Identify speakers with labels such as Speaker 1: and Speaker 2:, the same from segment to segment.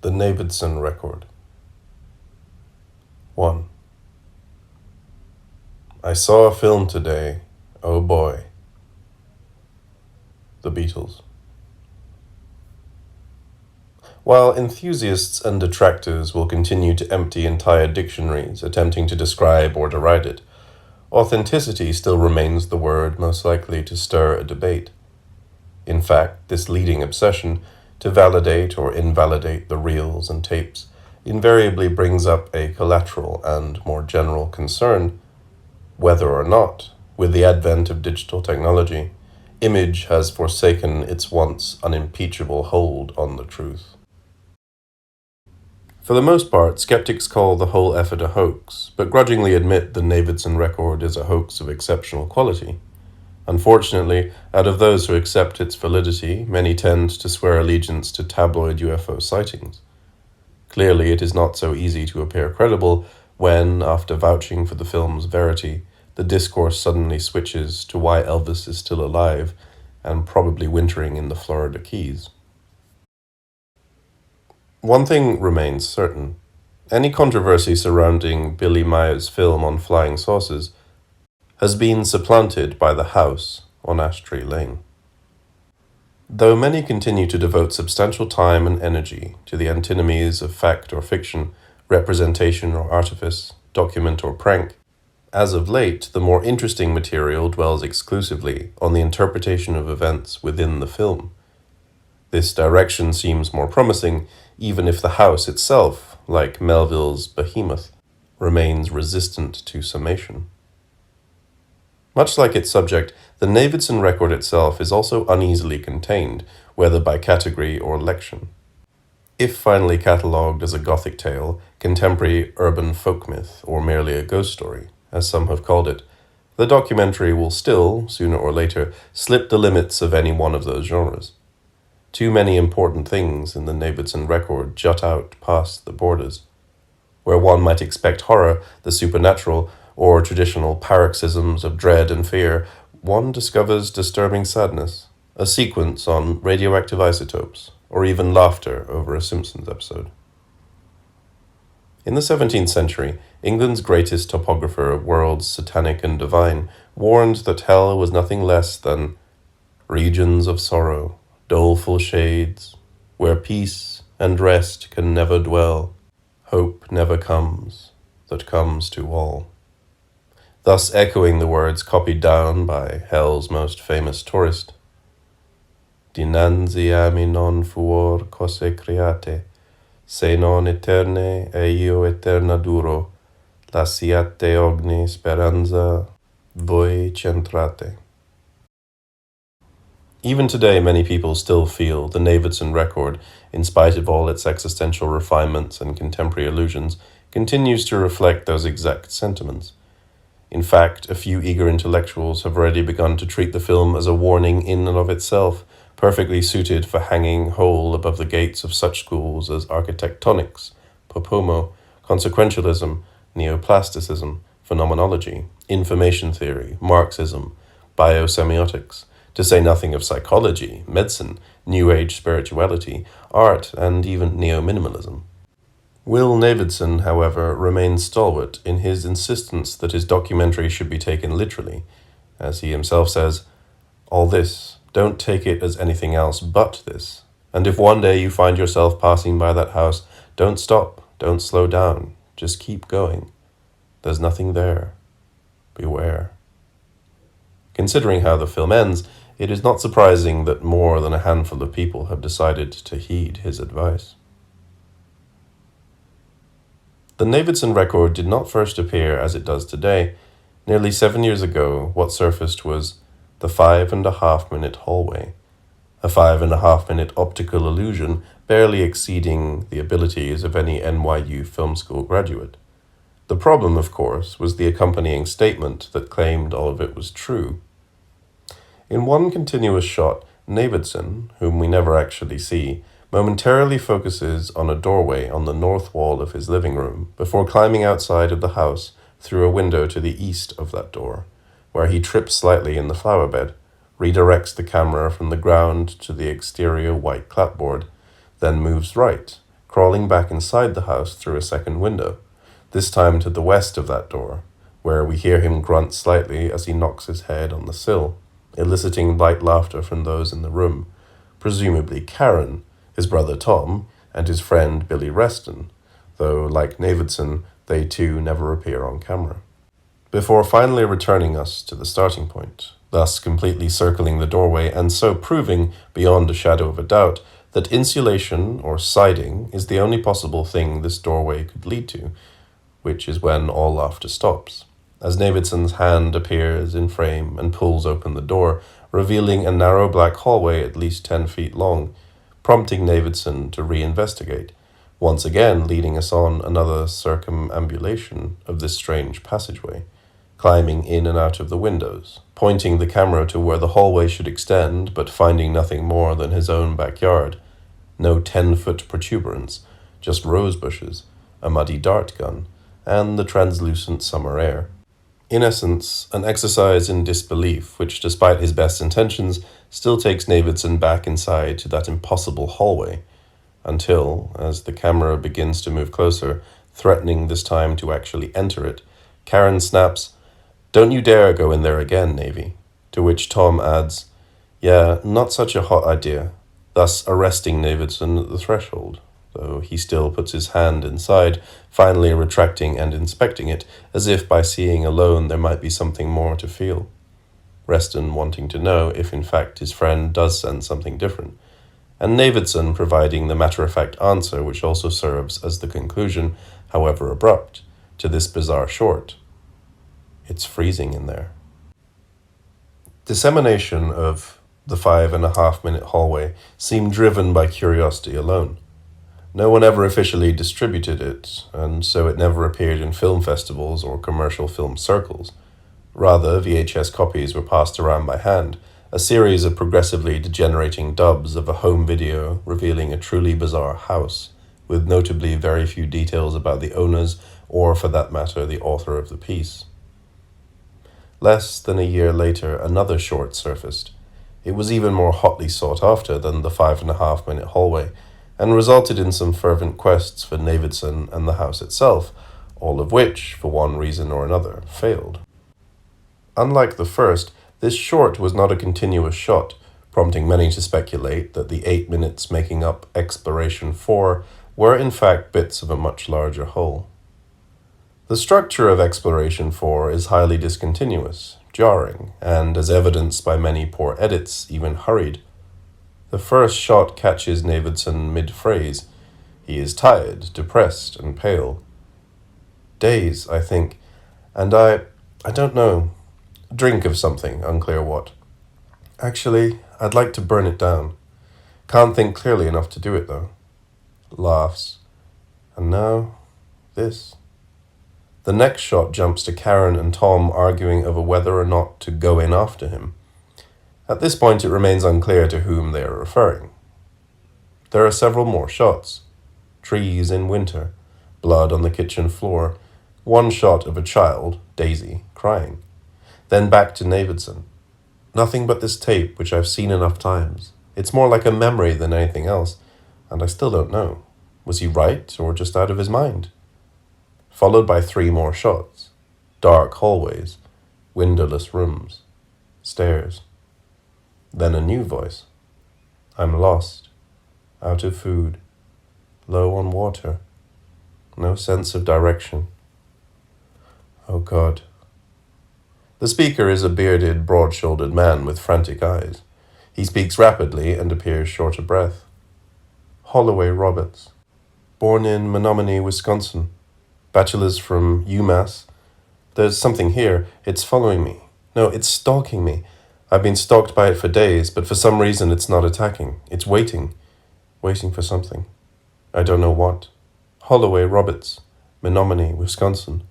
Speaker 1: The Navidson Record. 1. I saw a film today, oh boy. The Beatles. While enthusiasts and detractors will continue to empty entire dictionaries attempting to describe or deride it, authenticity still remains the word most likely to stir a debate. In fact, this leading obsession to validate or invalidate the reels and tapes invariably brings up a collateral and more general concern whether or not, with the advent of digital technology, image has forsaken its once unimpeachable hold on the truth. For the most part, skeptics call the whole effort a hoax, but grudgingly admit the Navidson Record is a hoax of exceptional quality. Unfortunately, out of those who accept its validity, many tend to swear allegiance to tabloid UFO sightings. Clearly, it is not so easy to appear credible when, after vouching for the film's verity, the discourse suddenly switches to why Elvis is still alive and probably wintering in the Florida Keys. One thing remains certain. Any controversy surrounding Billy Meyer's film on flying saucers has been supplanted by the house on Ash Tree Lane. Though many continue to devote substantial time and energy to the antinomies of fact or fiction, representation or artifice, document or prank, as of late, the more interesting material dwells exclusively on the interpretation of events within the film. This direction seems more promising, even if the house itself, like Melville's Behemoth, remains resistant to summation. Much like its subject, the Navidson Record itself is also uneasily contained, whether by category or lection. If finally catalogued as a Gothic tale, contemporary urban folk myth, or merely a ghost story, as some have called it, the documentary will still, sooner or later, slip the limits of any one of those genres. Too many important things in the Navidson Record jut out past the borders. Where one might expect horror, the supernatural, or traditional paroxysms of dread and fear, one discovers disturbing sadness, a sequence on radioactive isotopes, or even laughter over a Simpsons episode. In the 17th century, England's greatest topographer of worlds satanic and divine warned that hell was nothing less than regions of sorrow, doleful shades, where peace and rest can never dwell, hope never comes, that comes to all. Thus echoing the words copied down by hell's most famous tourist. Dinanzi a me non fuor cose create, se non eterne e io eterna duro, lasciate ogni speranza voi centrate. Even today, many people still feel the Navidson Record, in spite of all its existential refinements and contemporary allusions, continues to reflect those exact sentiments. In fact, a few eager intellectuals have already begun to treat the film as a warning in and of itself, perfectly suited for hanging whole above the gates of such schools as architectonics, Popomo, consequentialism, neoplasticism, phenomenology, information theory, Marxism, biosemiotics, to say nothing of psychology, medicine, New Age spirituality, art, and even neo-minimalism. Will Navidson, however, remains stalwart in his insistence that his documentary should be taken literally. As he himself says, all this, don't take it as anything else but this. And if one day you find yourself passing by that house, don't stop, don't slow down, just keep going. There's nothing there. Beware. Considering how the film ends, it is not surprising that more than a handful of people have decided to heed his advice. The Navidson Record did not first appear as it does today. Nearly 7 years ago, what surfaced was the 5.5-minute hallway, a 5.5-minute optical illusion barely exceeding the abilities of any NYU film school graduate. The problem, of course, was the accompanying statement that claimed all of it was true. In one continuous shot, Navidson, whom we never actually see, momentarily focuses on a doorway on the north wall of his living room before climbing outside of the house through a window to the east of that door, where he trips slightly in the flower bed, redirects the camera from the ground to the exterior white clapboard, then moves right, crawling back inside the house through a second window, this time to the west of that door, where we hear him grunt slightly as he knocks his head on the sill, eliciting light laughter from those in the room, presumably Karen, his brother Tom, and his friend Billy Reston, though, like Navidson, they too never appear on camera. Before finally returning us to the starting point, thus completely circling the doorway and so proving, beyond a shadow of a doubt, that insulation or siding is the only possible thing this doorway could lead to, which is when all laughter stops, as Navidson's hand appears in frame and pulls open the door, revealing a narrow black hallway at least 10 feet long, prompting Navidson to reinvestigate, once again leading us on another circumambulation of this strange passageway, climbing in and out of the windows, pointing the camera to where the hallway should extend, but finding nothing more than his own backyard. No 10-foot protuberance, just rose bushes, a muddy dart gun, and the translucent summer air. In essence, an exercise in disbelief, which, despite his best intentions, still takes Navidson back inside to that impossible hallway, until, as the camera begins to move closer, threatening this time to actually enter it, Karen snaps, "Don't you dare go in there again, Navy," to which Tom adds, "Yeah, not such a hot idea," thus arresting Navidson at the threshold, though he still puts his hand inside, finally retracting and inspecting it, as if by seeing alone there might be something more to feel. Reston wanting to know if in fact his friend does sense something different, and Navidson providing the matter-of-fact answer which also serves as the conclusion, however abrupt, to this bizarre short. It's freezing in there. Dissemination of the 5.5-minute hallway seemed driven by curiosity alone. No one ever officially distributed it, and so it never appeared in film festivals or commercial film circles. Rather, VHS copies were passed around by hand, a series of progressively degenerating dubs of a home video revealing a truly bizarre house, with notably very few details about the owners or, for that matter, the author of the piece. Less than a year later, another short surfaced. It was even more hotly sought after than the 5.5-minute hallway, and resulted in some fervent quests for Navidson and the house itself, all of which, for one reason or another, failed. Unlike the first, this short was not a continuous shot, prompting many to speculate that the 8 minutes making up Exploration 4 were in fact bits of a much larger whole. The structure of Exploration 4 is highly discontinuous, jarring, and, as evidenced by many poor edits, even hurried. The first shot catches Navidson mid-phrase. He is tired, depressed, and pale. Days, I think, and I don't know. Drink of something, unclear what. Actually, I'd like to burn it down. Can't think clearly enough to do it, though. Laughs. And now, this. The next shot jumps to Karen and Tom arguing over whether or not to go in after him. At this point, it remains unclear to whom they are referring. There are several more shots. Trees in winter, blood on the kitchen floor, one shot of a child, Daisy, crying. Then back to Navidson. Nothing but this tape, which I've seen enough times. It's more like a memory than anything else, and I still don't know. Was he right, or just out of his mind? Followed by 3 more shots. Dark hallways, windowless rooms, stairs. Then a new voice. I'm lost, out of food, low on water, no sense of direction. Oh God. The speaker is a bearded, broad-shouldered man with frantic eyes. He speaks rapidly and appears short of breath. Holloway Roberts. Born in Menominee, Wisconsin. Bachelor's from UMass. There's something here. It's following me. No, it's stalking me. I've been stalked by it for days, but for some reason it's not attacking. It's waiting. Waiting for something. I don't know what. Holloway Roberts. Menominee, Wisconsin.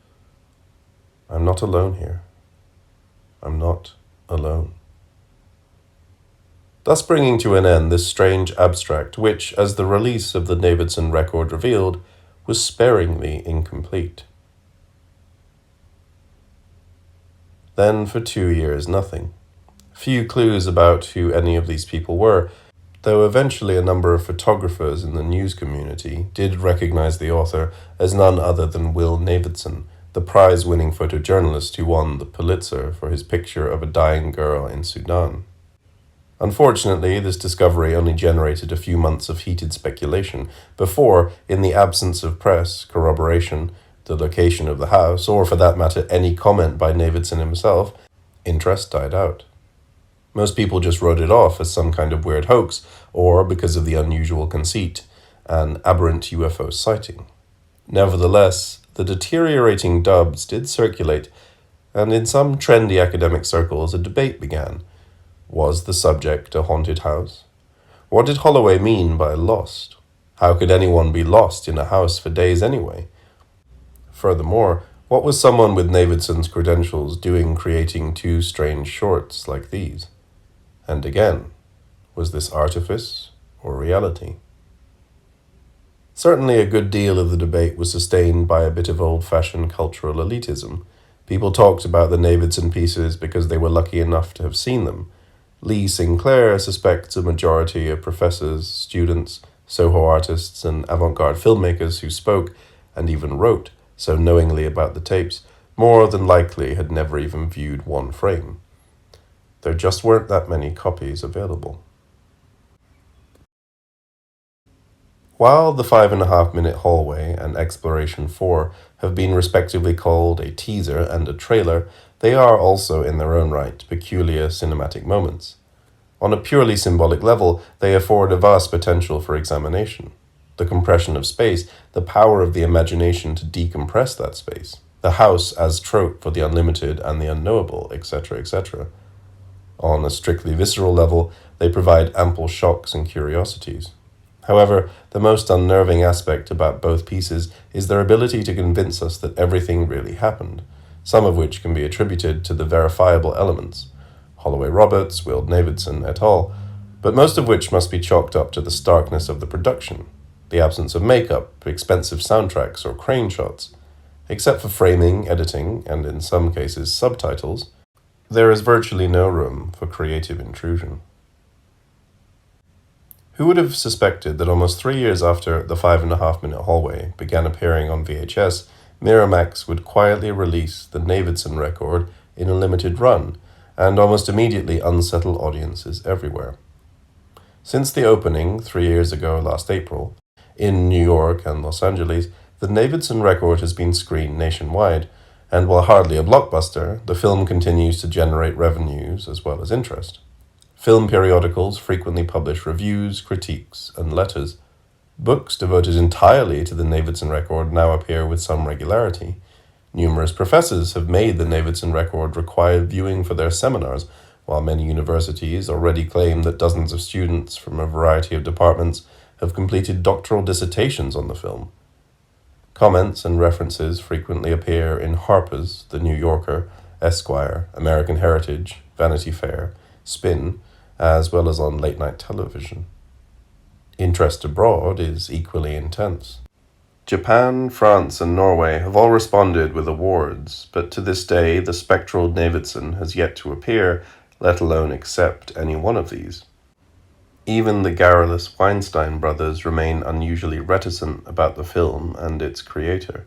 Speaker 1: I'm not alone here. I'm not alone. Thus bringing to an end this strange abstract, which, as the release of the Navidson Record revealed, was sparingly incomplete. Then for 2 years, nothing. Few clues about who any of these people were. though eventually a number of photographers in the news community did recognize the author as none other than Will Navidson, the prize-winning photojournalist who won the Pulitzer for his picture of a dying girl in Sudan. Unfortunately, this discovery only generated a few months of heated speculation before, in the absence of press corroboration, the location of the house, or for that matter any comment by Navidson himself, interest died out. Most people just wrote it off as some kind of weird hoax, or, because of the unusual conceit, an aberrant UFO sighting. Nevertheless, the deteriorating dubs did circulate, and in some trendy academic circles a debate began. Was the subject a haunted house? What did Holloway mean by lost? How could anyone be lost in a house for days anyway? Furthermore, what was someone with Navidson's credentials doing creating two strange shorts like these? And again, was this artifice or reality? Certainly a good deal of the debate was sustained by a bit of old-fashioned cultural elitism. People talked about the Navidson pieces because they were lucky enough to have seen them. Lee Sinclair suspects a majority of professors, students, Soho artists, and avant-garde filmmakers who spoke, and even wrote, so knowingly about the tapes, more than likely had never even viewed one frame. There just weren't that many copies available. While the 5.5-minute hallway and Exploration 4 have been respectively called a teaser and a trailer, they are also in their own right peculiar cinematic moments. On a purely symbolic level, they afford a vast potential for examination. The compression of space, the power of the imagination to decompress that space, the house as trope for the unlimited and the unknowable, etc., etc. On a strictly visceral level, they provide ample shocks and curiosities. However, the most unnerving aspect about both pieces is their ability to convince us that everything really happened, some of which can be attributed to the verifiable elements, Holloway Roberts, Will Navidson, et al., but most of which must be chalked up to the starkness of the production, the absence of makeup, expensive soundtracks, or crane shots. Except for framing, editing, and in some cases subtitles, there is virtually no room for creative intrusion. Who would have suspected that almost 3 years after the 5.5-minute hallway began appearing on VHS, Miramax would quietly release the Navidson Record in a limited run, and almost immediately unsettle audiences everywhere. Since the opening 3 years ago last April, in New York and Los Angeles, the Navidson Record has been screened nationwide, and while hardly a blockbuster, the film continues to generate revenues as well as interest. Film periodicals frequently publish reviews, critiques, and letters. Books devoted entirely to the Navidson Record now appear with some regularity. Numerous professors have made the Navidson Record required viewing for their seminars, while many universities already claim that dozens of students from a variety of departments have completed doctoral dissertations on the film. Comments and references frequently appear in Harper's, The New Yorker, Esquire, American Heritage, Vanity Fair, Spin, as well as on late-night television. Interest abroad is equally intense. Japan, France, and Norway have all responded with awards, but to this day the spectral Navidson has yet to appear, let alone accept any one of these. Even the garrulous Weinstein brothers remain unusually reticent about the film and its creator.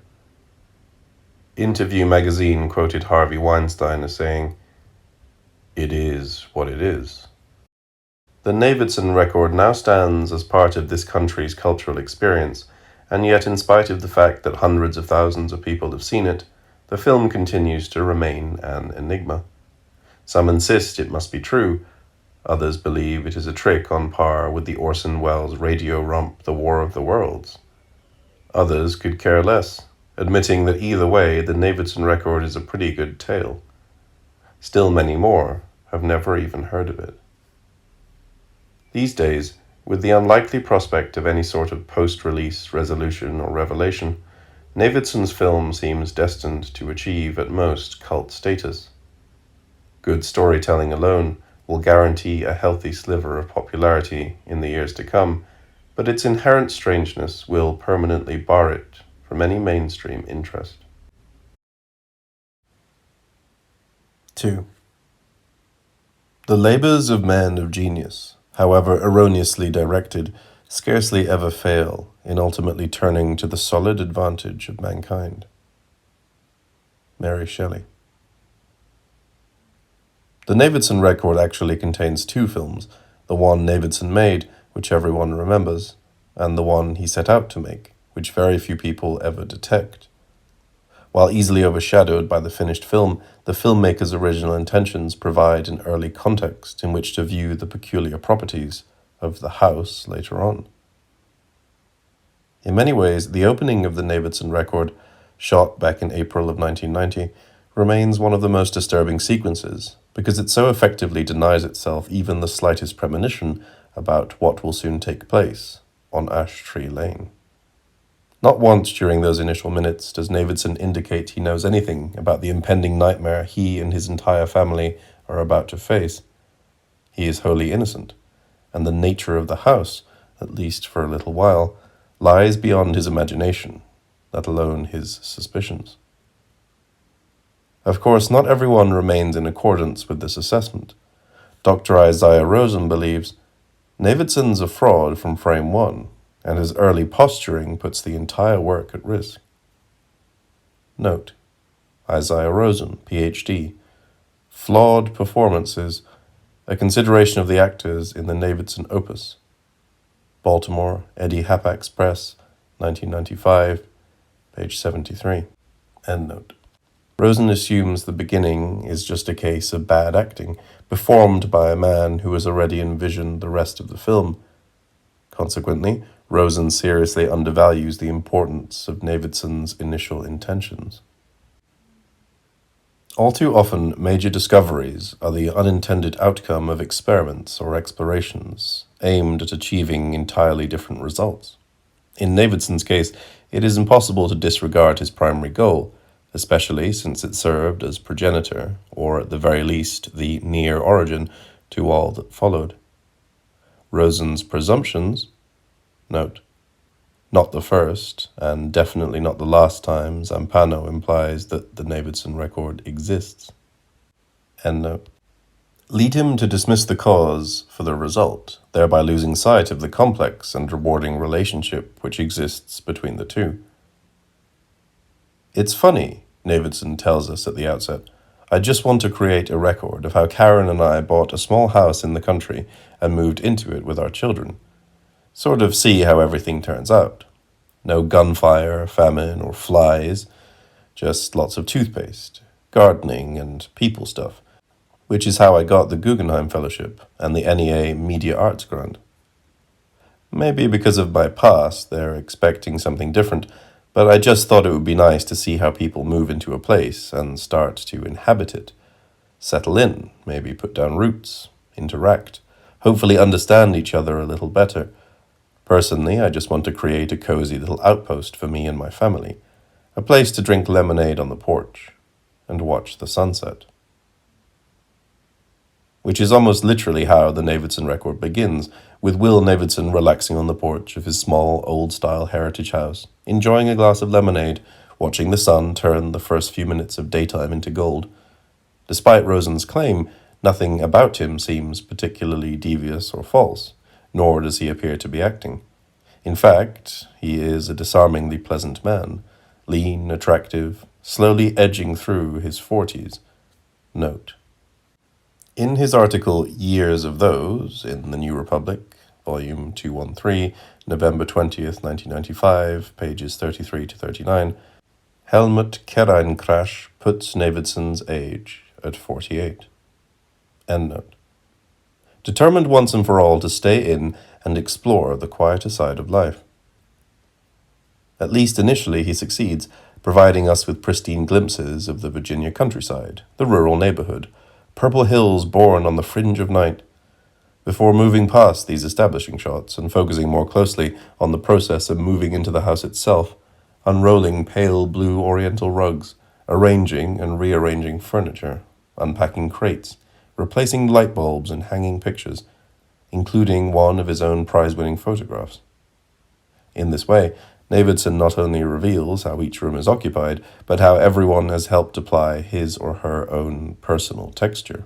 Speaker 1: Interview magazine quoted Harvey Weinstein as saying, "It is what it is." The Navidson Record now stands as part of this country's cultural experience, and yet in spite of the fact that hundreds of thousands of people have seen it, the film continues to remain an enigma. Some insist it must be true. Others believe it is a trick on par with the Orson Welles radio romp The War of the Worlds. Others could care less, admitting that either way the Navidson Record is a pretty good tale. Still many more have never even heard of it. These days, with the unlikely prospect of any sort of post-release resolution or revelation, Navidson's film seems destined to achieve at most cult status. Good storytelling alone will guarantee a healthy sliver of popularity in the years to come, but its inherent strangeness will permanently bar it from any mainstream interest. 2. The labors of men of genius however erroneously directed, scarcely ever fail in ultimately turning to the solid advantage of mankind. Mary Shelley. The Navidson Record actually contains two films, the one Navidson made, which everyone remembers, and the one he set out to make, which very few people ever detect. While easily overshadowed by the finished film, the filmmaker's original intentions provide an early context in which to view the peculiar properties of the house later on. In many ways, the opening of the Navidson Record, shot back in April of 1990, remains one of the most disturbing sequences, because it so effectively denies itself even the slightest premonition about what will soon take place on Ash Tree Lane. Not once during those initial minutes does Navidson indicate he knows anything about the impending nightmare he and his entire family are about to face. He is wholly innocent, and the nature of the house, at least for a little while, lies beyond his imagination, let alone his suspicions. Of course, not everyone remains in accordance with this assessment. Dr. Isaiah Rosen believes Navidson's a fraud from frame one, and his early posturing puts the entire work at risk. Note: Isaiah Rosen, Ph.D., Flawed Performances, a consideration of the actors in the Navidson Opus. Baltimore, Eddie Hapax Press, 1995, page 73. End note. Rosen assumes the beginning is just a case of bad acting, performed by a man who has already envisioned the rest of the film. Consequently, Rosen seriously undervalues the importance of Navidson's initial intentions. All too often, major discoveries are the unintended outcome of experiments or explorations aimed at achieving entirely different results. In Navidson's case, it is impossible to disregard his primary goal, especially since it served as progenitor, or at the very least, the near origin, to all that followed. Rosen's presumptions, note, not the first, and definitely not the last time Zampanò implies that the Navidson Record exists, end note, lead him to dismiss the cause for the result, thereby losing sight of the complex and rewarding relationship which exists between the two. It's funny, Navidson tells us at the outset. I just want to create a record of how Karen and I bought a small house in the country and moved into it with our children. Sort of see how everything turns out. No gunfire, famine, or flies, just lots of toothpaste, gardening, and people stuff, which is how I got the Guggenheim Fellowship and the NEA Media Arts Grant. Maybe because of my past, they're expecting something different, but I just thought it would be nice to see how people move into a place and start to inhabit it, settle in, maybe put down roots, interact, hopefully understand each other a little better. Personally, I just want to create a cozy little outpost for me and my family, a place to drink lemonade on the porch and watch the sunset. Which is almost literally how the Navidson Record begins, with Will Navidson relaxing on the porch of his small, old-style heritage house, enjoying a glass of lemonade, watching the sun turn the first few minutes of daytime into gold. Despite Rosen's claim, nothing about him seems particularly devious or false, nor does he appear to be acting. In fact, he is a disarmingly pleasant man, lean, attractive, slowly edging through his 40s. Note: in his article Years of Those in the New Republic, volume 213, November 20th, 1995, pages 33 to 39, Helmut Kereinkrasch puts Navidson's age at 48. End note. Determined once and for all to stay in and explore the quieter side of life. At least initially he succeeds, providing us with pristine glimpses of the Virginia countryside, the rural neighborhood, purple hills born on the fringe of night, before moving past these establishing shots and focusing more closely on the process of moving into the house itself, unrolling pale blue oriental rugs, arranging and rearranging furniture, unpacking crates, replacing light bulbs and hanging pictures, including one of his own prize-winning photographs. In this way, Navidson not only reveals how each room is occupied, but how everyone has helped apply his or her own personal texture.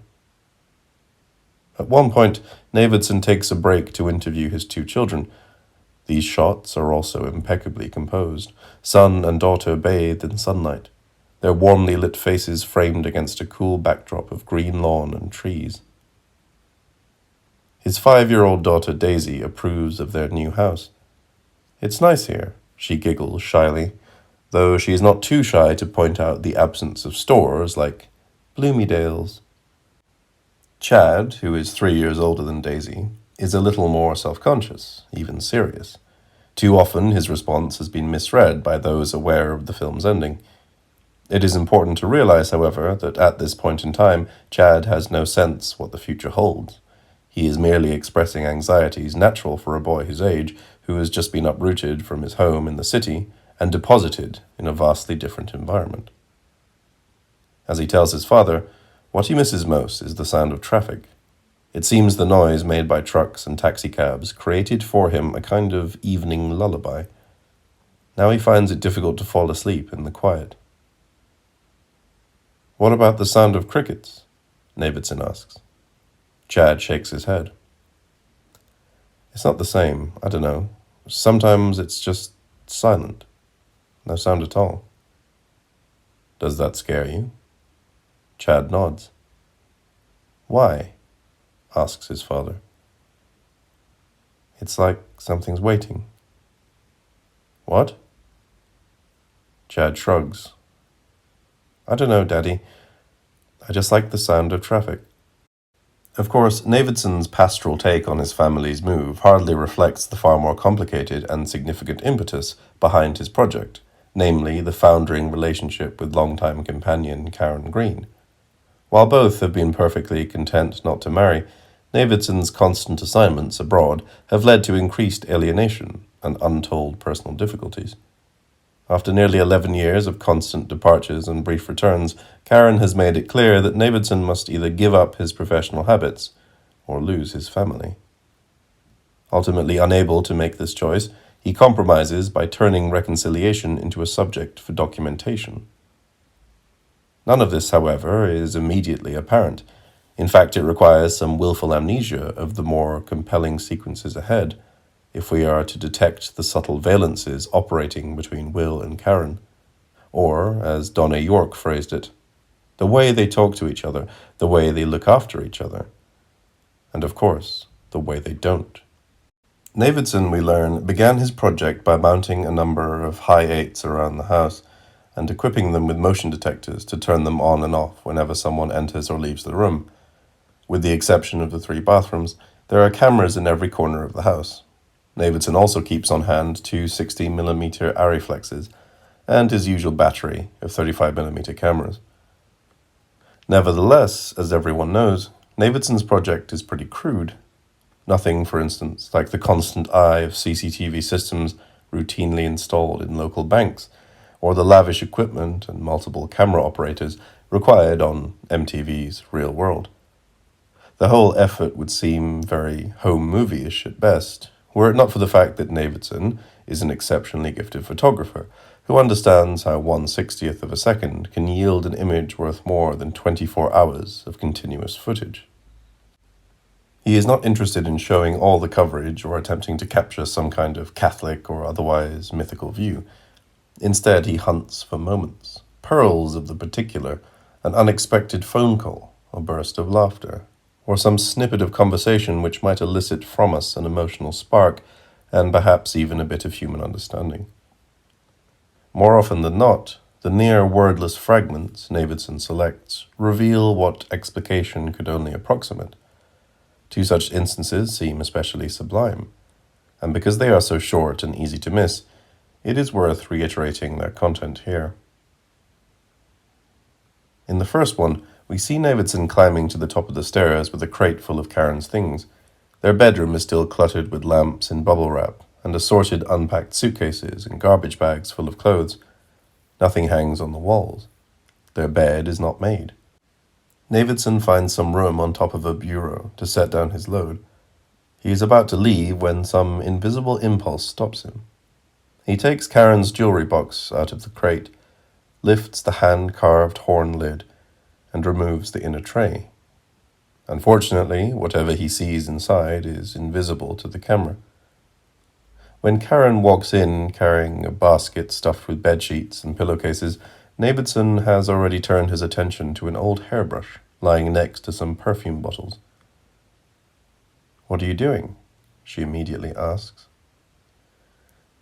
Speaker 1: At one point, Navidson takes a break to interview his two children. These shots are also impeccably composed, son and daughter bathed in sunlight, their warmly lit faces framed against a cool backdrop of green lawn and trees. His 5-year-old daughter Daisy approves of their new house. "It's nice here," she giggles shyly, though she is not too shy to point out the absence of stores like Bloomingdale's. Chad, who is 3 years older than Daisy, is a little more self-conscious, even serious. Too often his response has been misread by those aware of the film's ending. It is important to realize, however, that at this point in time, Chad has no sense what the future holds. He is merely expressing anxieties natural for a boy his age, who has just been uprooted from his home in the city and deposited in a vastly different environment. As he tells his father, what he misses most is the sound of traffic. It seems the noise made by trucks and taxicabs created for him a kind of evening lullaby. Now he finds it difficult to fall asleep in the quiet. "What about the sound of crickets?" Navidson asks. Chad shakes his head. "It's not the same. I don't know. Sometimes it's just silent. No sound at all." "Does that scare you?" Chad nods. "Why?" asks his father. "It's like something's waiting." "What?" Chad shrugs. "I don't know, Daddy. I just like the sound of traffic." Of course, Navidson's pastoral take on his family's move hardly reflects the far more complicated and significant impetus behind his project, namely the foundering relationship with longtime companion Karen Green. While both have been perfectly content not to marry, Navidson's constant assignments abroad have led to increased alienation and untold personal difficulties. After nearly 11 years of constant departures and brief returns, Karen has made it clear that Navidson must either give up his professional habits or lose his family. Ultimately unable to make this choice, he compromises by turning reconciliation into a subject for documentation. None of this, however, is immediately apparent. In fact, it requires some willful amnesia of the more compelling sequences ahead, if we are to detect the subtle valences operating between Will and Karen. Or, as Donna York phrased it, the way they talk to each other, the way they look after each other, and of course, the way they don't. Navidson, we learn, began his project by mounting a number of high-8s around the house and equipping them with motion detectors to turn them on and off whenever someone enters or leaves the room. With the exception of the 3 bathrooms, there are cameras in every corner of the house. Navidson also keeps on hand 2 60mm Arriflexes and his usual battery of 35mm cameras. Nevertheless, as everyone knows, Navidson's project is pretty crude. Nothing, for instance, like the constant eye of CCTV systems routinely installed in local banks, or the lavish equipment and multiple camera operators required on MTV's Real World. The whole effort would seem very home movie-ish at best, were it not for the fact that Navidson is an exceptionally gifted photographer who understands how 1/60th of a second can yield an image worth more than 24 hours of continuous footage. He is not interested in showing all the coverage or attempting to capture some kind of Catholic or otherwise mythical view. Instead, he hunts for moments, pearls of the particular, an unexpected phone call, a burst of laughter, or some snippet of conversation which might elicit from us an emotional spark, and perhaps even a bit of human understanding. More often than not, the near wordless fragments Navidson selects reveal what explication could only approximate. 2 such instances seem especially sublime, and because they are so short and easy to miss, it is worth reiterating their content here. In the first one, we see Navidson climbing to the top of the stairs with a crate full of Karen's things. Their bedroom is still cluttered with lamps in bubble wrap and assorted unpacked suitcases and garbage bags full of clothes. Nothing hangs on the walls. Their bed is not made. Navidson finds some room on top of a bureau to set down his load. He is about to leave when some invisible impulse stops him. He takes Karen's jewelry box out of the crate, lifts the hand-carved horn lid, and removes the inner tray. Unfortunately, whatever he sees inside is invisible to the camera. When Karen walks in carrying a basket stuffed with bedsheets and pillowcases, Navidson has already turned his attention to an old hairbrush lying next to some perfume bottles. "What are you doing?" she immediately asks.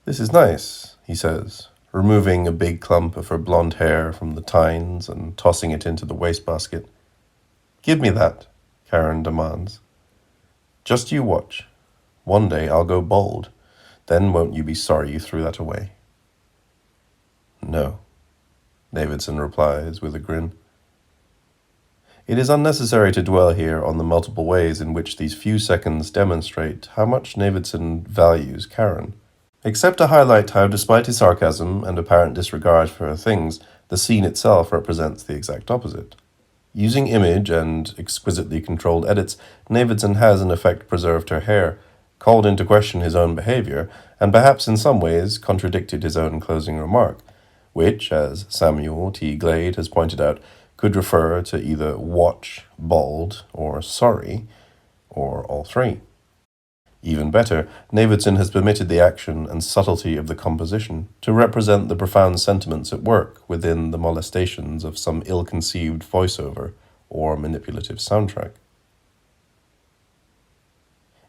Speaker 1: "This is nice," he says, removing a big clump of her blonde hair from the tines and tossing it into the wastebasket. "Give me that," Karen demands. "Just you watch. One day I'll go bald. Then won't you be sorry you threw that away?" "No," Davidson replies with a grin. It is unnecessary to dwell here on the multiple ways in which these few seconds demonstrate how much Davidson values Karen, except to highlight how, despite his sarcasm and apparent disregard for her things, the scene itself represents the exact opposite. Using image and exquisitely controlled edits, Navidson has in effect preserved her hair, called into question his own behavior, and perhaps in some ways contradicted his own closing remark, which, as Samuel T. Glade has pointed out, could refer to either watch, bald, or sorry, or all three. Even better, Navidson has permitted the action and subtlety of the composition to represent the profound sentiments at work within the molestations of some ill-conceived voiceover or manipulative soundtrack.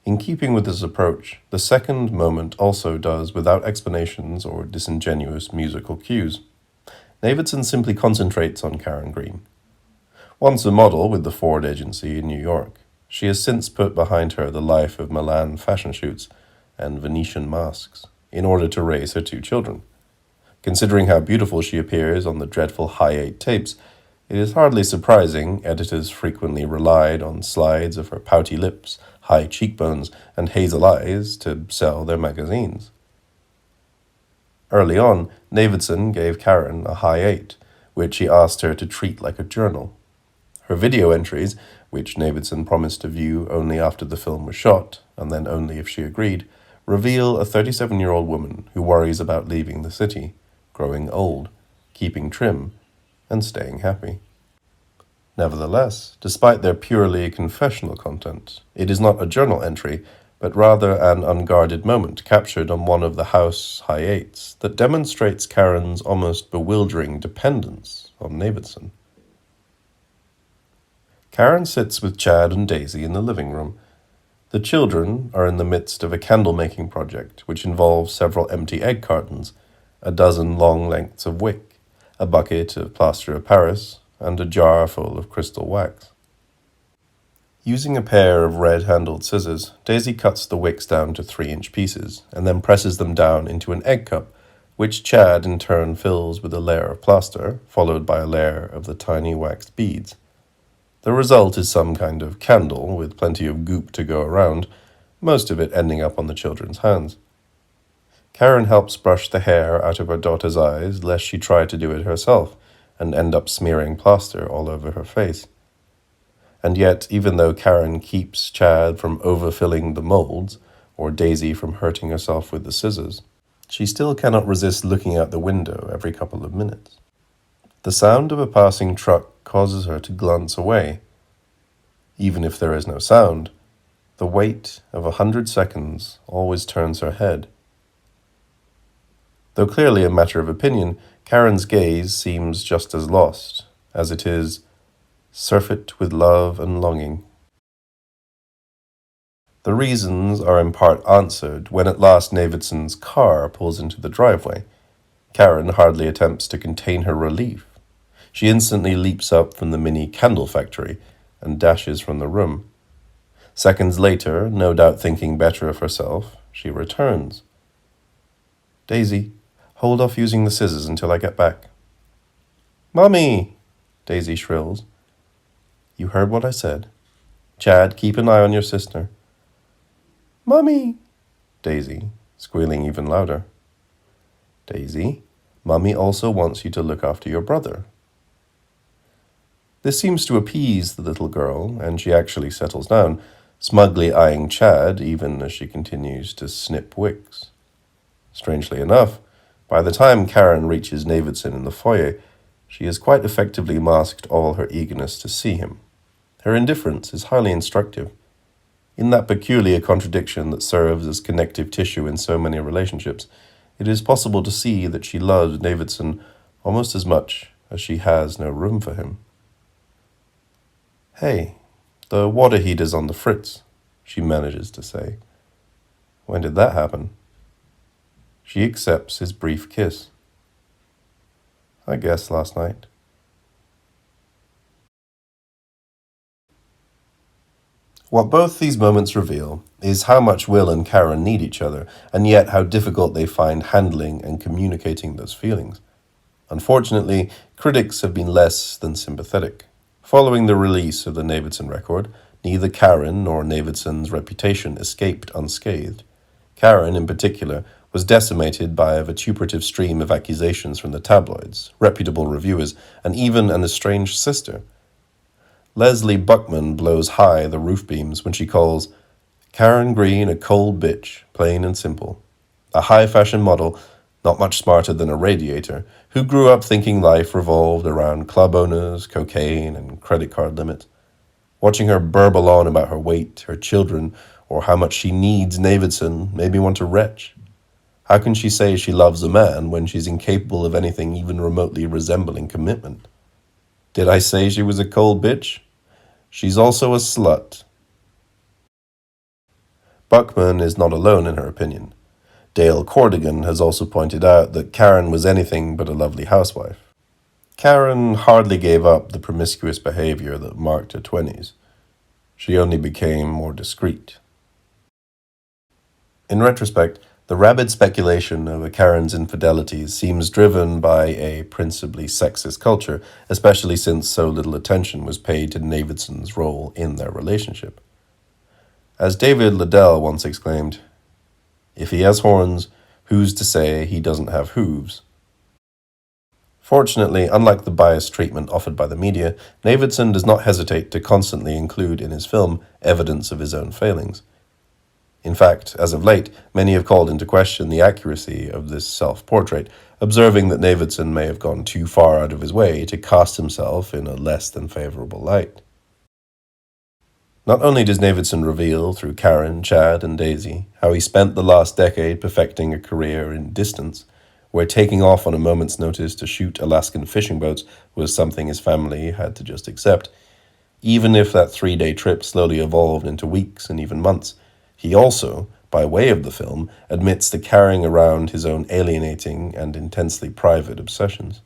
Speaker 1: In keeping with this approach, the second moment also does without explanations or disingenuous musical cues. Navidson simply concentrates on Karen Green. Once a model with the Ford agency in New York, she has since put behind her the life of Milan fashion shoots and Venetian masks in order to raise her two children. Considering how beautiful she appears on the dreadful Hi-8 tapes, it is hardly surprising editors frequently relied on slides of her pouty lips, high cheekbones, and hazel eyes to sell their magazines. Early on, Navidson gave Karen a Hi-8, which he asked her to treat like a journal. Her video entries, which Navidson promised to view only after the film was shot, and then only if she agreed, reveal a 37-year-old woman who worries about leaving the city, growing old, keeping trim, and staying happy. Nevertheless, despite their purely confessional content, it is not a journal entry, but rather an unguarded moment captured on one of the house Hi-8s that demonstrates Karen's almost bewildering dependence on Navidson. Karen sits with Chad and Daisy in the living room. The children are in the midst of a candle-making project which involves several empty egg cartons, a dozen long lengths of wick, a bucket of plaster of Paris, and a jar full of crystal wax. Using a pair of red-handled scissors, Daisy cuts the wicks down to 3-inch pieces and then presses them down into an egg cup, which Chad in turn fills with a layer of plaster, followed by a layer of the tiny waxed beads. The result is some kind of candle with plenty of goop to go around, most of it ending up on the children's hands. Karen helps brush the hair out of her daughter's eyes lest she try to do it herself and end up smearing plaster all over her face. And yet, even though Karen keeps Chad from overfilling the molds, or Daisy from hurting herself with the scissors, she still cannot resist looking out the window every couple of minutes. The sound of a passing truck causes her to glance away. Even if there is no sound, the weight of 100 seconds always turns her head. Though clearly a matter of opinion, Karen's gaze seems just as lost, as it is surfeit with love and longing. The reasons are in part answered when at last Navidson's car pulls into the driveway. Karen hardly attempts to contain her relief. She instantly leaps up from the mini candle factory and dashes from the room. Seconds later, no doubt thinking better of herself, she returns. "Daisy, hold off using the scissors until I get back." "Mommy!" Daisy shrills. "You heard what I said. Chad, keep an eye on your sister." "Mommy!" Daisy, squealing even louder. "Daisy, Mommy also wants you to look after your brother." This seems to appease the little girl, and she actually settles down, smugly eyeing Chad even as she continues to snip wicks. Strangely enough, by the time Karen reaches Navidson in the foyer, she has quite effectively masked all her eagerness to see him. Her indifference is highly instructive. In that peculiar contradiction that serves as connective tissue in so many relationships, it is possible to see that she loves Navidson almost as much as she has no room for him. "Hey, the water heater's on the fritz," she manages to say. "When did that happen?" She accepts his brief kiss. "I guess last night." What both these moments reveal is how much Will and Karen need each other, and yet how difficult they find handling and communicating those feelings. Unfortunately, critics have been less than sympathetic. Following the release of the Navidson Record, neither Karen nor Navidson's reputation escaped unscathed. Karen, in particular, was decimated by a vituperative stream of accusations from the tabloids, reputable reviewers, and even an estranged sister. Leslie Buckman blows high the roof beams when she calls Karen Green a cold bitch, plain and simple. A high-fashion model, not much smarter than a radiator, who grew up thinking life revolved around club owners, cocaine, and credit card limits. Watching her burble on about her weight, her children, or how much she needs Navidson made me want to retch. How can she say she loves a man when she's incapable of anything even remotely resembling commitment? Did I say she was a cold bitch? She's also a slut. Buckman is not alone in her opinion. Dale Cordigan has also pointed out that Karen was anything but a lovely housewife. Karen hardly gave up the promiscuous behavior that marked her 20s. She only became more discreet. In retrospect, the rabid speculation over Karen's infidelities seems driven by a principally sexist culture, especially since so little attention was paid to Navidson's role in their relationship. As David Liddell once exclaimed, "If he has horns, who's to say he doesn't have hooves?" Fortunately, unlike the biased treatment offered by the media, Navidson does not hesitate to constantly include in his film evidence of his own failings. In fact, as of late, many have called into question the accuracy of this self-portrait, observing that Navidson may have gone too far out of his way to cast himself in a less than favorable light. Not only does Navidson reveal, through Karen, Chad, and Daisy, how he spent the last decade perfecting a career in distance, where taking off on a moment's notice to shoot Alaskan fishing boats was something his family had to just accept, even if that 3-day trip slowly evolved into weeks and even months. He also, by way of the film, admits to carrying around his own alienating and intensely private obsessions.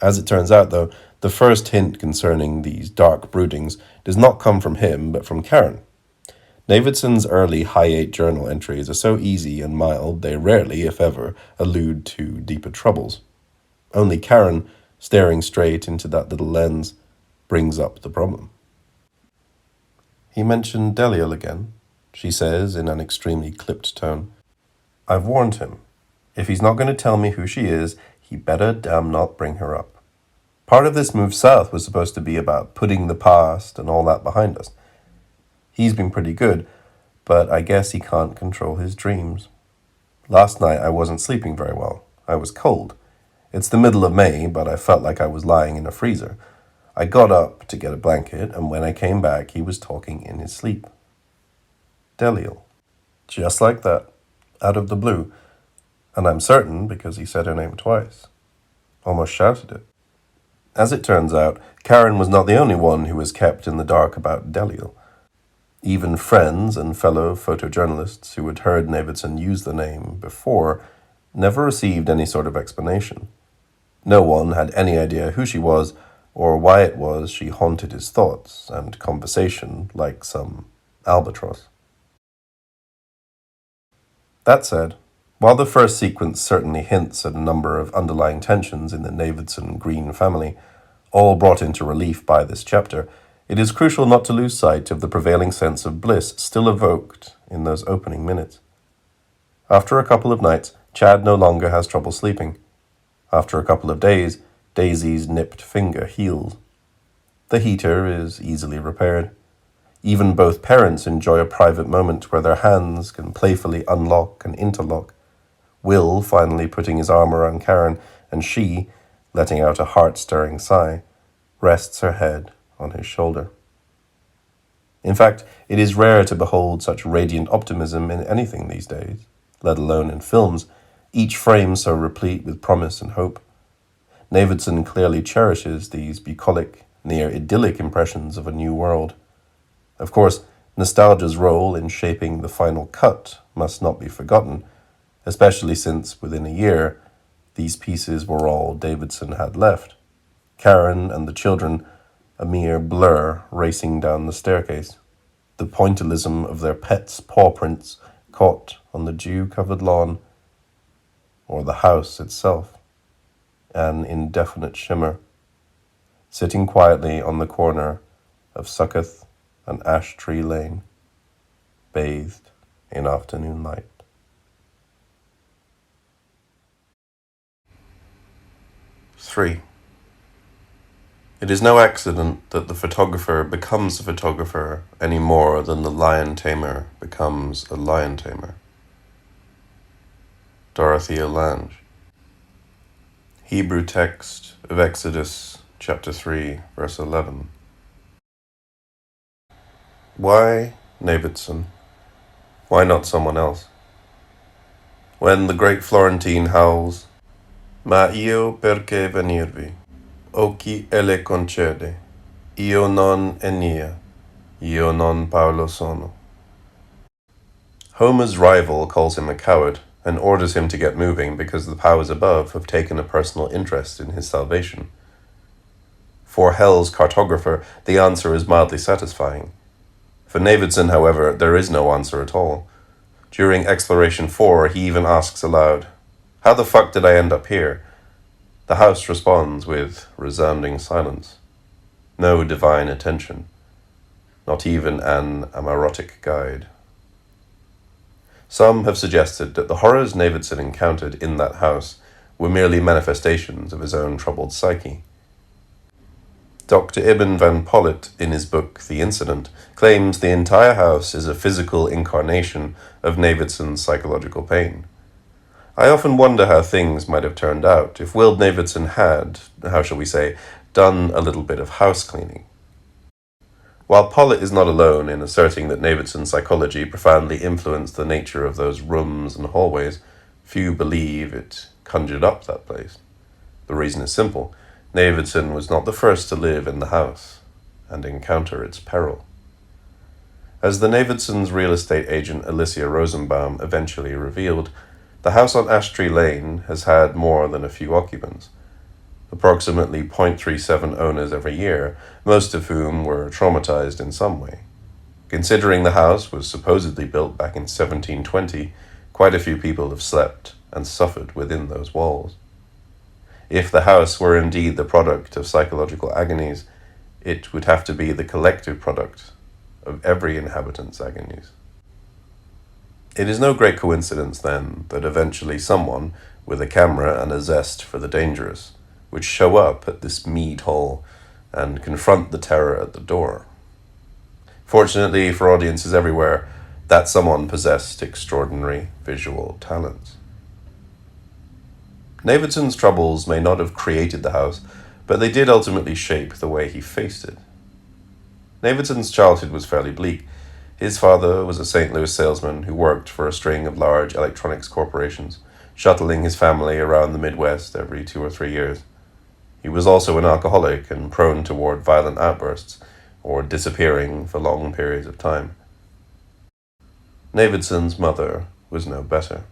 Speaker 1: As it turns out, though, the first hint concerning these dark broodings does not come from him, but from Karen. Navidson's early Hi-8 journal entries are so easy and mild they rarely, if ever, allude to deeper troubles. Only Karen, staring straight into that little lens, brings up the problem. "He mentioned Deliel again," she says in an extremely clipped tone. "I've warned him. If he's not going to tell me who she is, he better damn not bring her up. Part of this move south was supposed to be about putting the past and all that behind us. He's been pretty good, but I guess he can't control his dreams. Last night I wasn't sleeping very well. I was cold. It's the middle of May, but I felt like I was lying in a freezer. I got up to get a blanket, and when I came back, he was talking in his sleep. Deliel. Just like that, out of the blue, and I'm certain because he said her name twice. Almost shouted it." As it turns out, Karen was not the only one who was kept in the dark about Deliel. Even friends and fellow photojournalists who had heard Navidson use the name before never received any sort of explanation. No one had any idea who she was or why it was she haunted his thoughts and conversation like some albatross. That said, while the first sequence certainly hints at a number of underlying tensions in the Navidson Green family, all brought into relief by this chapter, it is crucial not to lose sight of the prevailing sense of bliss still evoked in those opening minutes. After a couple of nights, Chad no longer has trouble sleeping. After a couple of days, Daisy's nipped finger heals. The heater is easily repaired. Even both parents enjoy a private moment where their hands can playfully unlock and interlock. Will finally putting his arm around Karen, and she, letting out a heart-stirring sigh, rests her head on his shoulder. In fact, it is rare to behold such radiant optimism in anything these days, let alone in films, each frame so replete with promise and hope. Navidson clearly cherishes these bucolic, near idyllic impressions of a new world. Of course, nostalgia's role in shaping the final cut must not be forgotten, especially since, within a year, these pieces were all Davidson had left. Karen and the children, a mere blur racing down the staircase. The pointillism of their pets' paw prints caught on the dew-covered lawn, or the house itself, an indefinite shimmer, sitting quietly on the corner of Succoth and Ash Tree Lane, bathed in afternoon light. Three. It is no accident that the photographer becomes a photographer any more than the lion tamer becomes a lion tamer. Dorothea Lange. Hebrew text of Exodus chapter 3, verse 11. Why Navidson? Why not someone else? When the great Florentine howls, Ma io perché venirvi? O chi elle concede? Io non Enia, io non Paolo sono. Homer's rival calls him a coward and orders him to get moving because the powers above have taken a personal interest in his salvation. For Hell's cartographer, the answer is mildly satisfying. For Navidson, however, there is no answer at all. During Exploration 4, he even asks aloud, "How the fuck did I end up here?" The house responds with resounding silence. No divine attention. Not even an amarotic guide. Some have suggested that the horrors Navidson encountered in that house were merely manifestations of his own troubled psyche. Dr. Ibn van Pollet, in his book The Incident, claims the entire house is a physical incarnation of Navidson's psychological pain. I often wonder how things might have turned out if Will Navidson had, how shall we say, done a little bit of house cleaning. While Pollet is not alone in asserting that Navidson's psychology profoundly influenced the nature of those rooms and hallways, few believe it conjured up that place. The reason is simple. Navidson was not the first to live in the house and encounter its peril. As the Navidsons' real estate agent Alicia Rosenbaum eventually revealed, the house on Ash Tree Lane has had more than a few occupants. Approximately 0.37 owners every year, most of whom were traumatized in some way. Considering the house was supposedly built back in 1720, quite a few people have slept and suffered within those walls. If the house were indeed the product of psychological agonies, it would have to be the collective product of every inhabitant's agonies. It is no great coincidence, then, that eventually someone, with a camera and a zest for the dangerous, would show up at this mead hall and confront the terror at the door. Fortunately for audiences everywhere, that someone possessed extraordinary visual talents. Navidson's troubles may not have created the house, but they did ultimately shape the way he faced it. Navidson's childhood was fairly bleak. His father was a St. Louis salesman who worked for a string of large electronics corporations, shuttling his family around the Midwest every 2 or 3 years. He was also an alcoholic and prone toward violent outbursts, or disappearing for long periods of time. Navidson's mother was no better.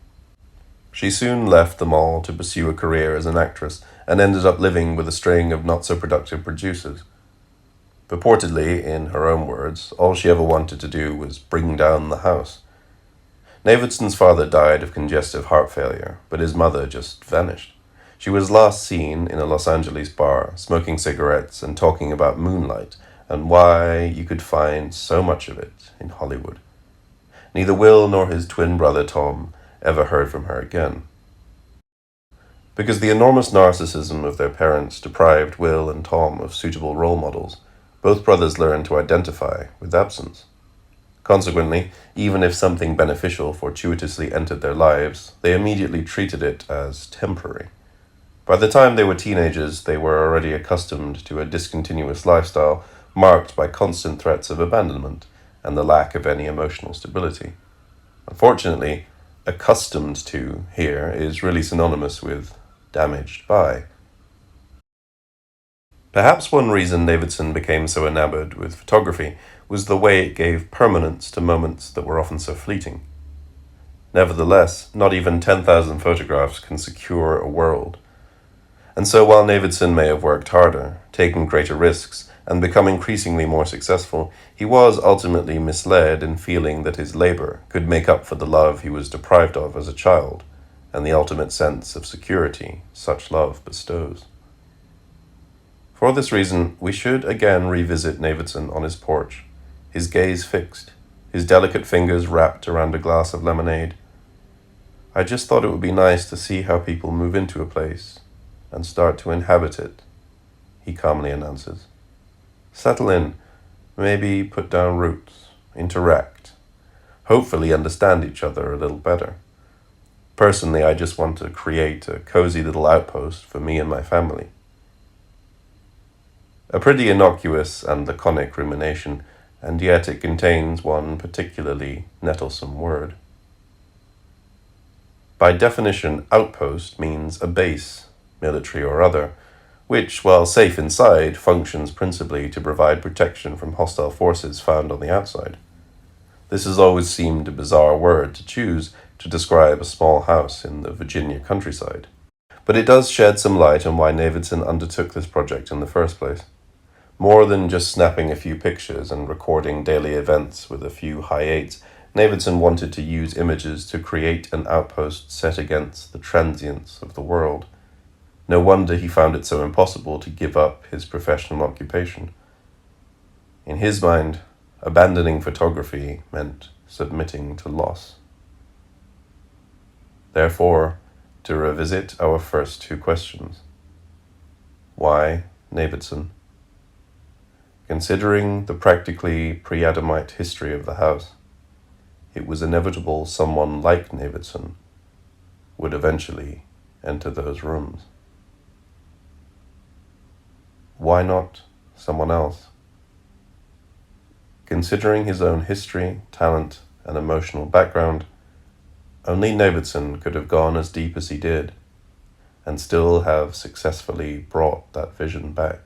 Speaker 1: She soon left them all to pursue a career as an actress and ended up living with a string of not-so-productive producers. Purportedly, in her own words, all she ever wanted to do was bring down the house. Navidson's father died of congestive heart failure, but his mother just vanished. She was last seen in a Los Angeles bar, smoking cigarettes and talking about moonlight and why you could find so much of it in Hollywood. Neither Will nor his twin brother Tom ever heard from her again. Because the enormous narcissism of their parents deprived Will and Tom of suitable role models, both brothers learned to identify with absence. Consequently, even if something beneficial fortuitously entered their lives, they immediately treated it as temporary. By the time they were teenagers, they were already accustomed to a discontinuous lifestyle marked by constant threats of abandonment, and the lack of any emotional stability. Unfortunately, accustomed to here is really synonymous with damaged by. Perhaps one reason Navidson became so enamored with photography was the way it gave permanence to moments that were often so fleeting. Nevertheless, not even 10,000 photographs can secure a world. And so while Navidson may have worked harder, taken greater risks, and become increasingly more successful, he was ultimately misled in feeling that his labor could make up for the love he was deprived of as a child, and the ultimate sense of security such love bestows. For this reason, we should again revisit Navidson on his porch, his gaze fixed, his delicate fingers wrapped around a glass of lemonade. I just thought it would be nice to see how people move into a place and start to inhabit it, he calmly announces. Settle in, maybe put down roots, interact, hopefully understand each other a little better. Personally, I just want to create a cozy little outpost for me and my family. A pretty innocuous and laconic rumination, and yet it contains one particularly nettlesome word. By definition, outpost means a base, military or other, which, while safe inside, functions principally to provide protection from hostile forces found on the outside. This has always seemed a bizarre word to choose to describe a small house in the Virginia countryside. But it does shed some light on why Navidson undertook this project in the first place. More than just snapping a few pictures and recording daily events with a few high eights, Navidson wanted to use images to create an outpost set against the transience of the world. No wonder he found it so impossible to give up his professional occupation. In his mind, abandoning photography meant submitting to loss. Therefore, to revisit our first two questions. Why Navidson? Considering the practically pre-Adamite history of the house, it was inevitable someone like Navidson would eventually enter those rooms. Why not someone else? Considering his own history, talent, and emotional background, only Navidson could have gone as deep as he did and still have successfully brought that vision back.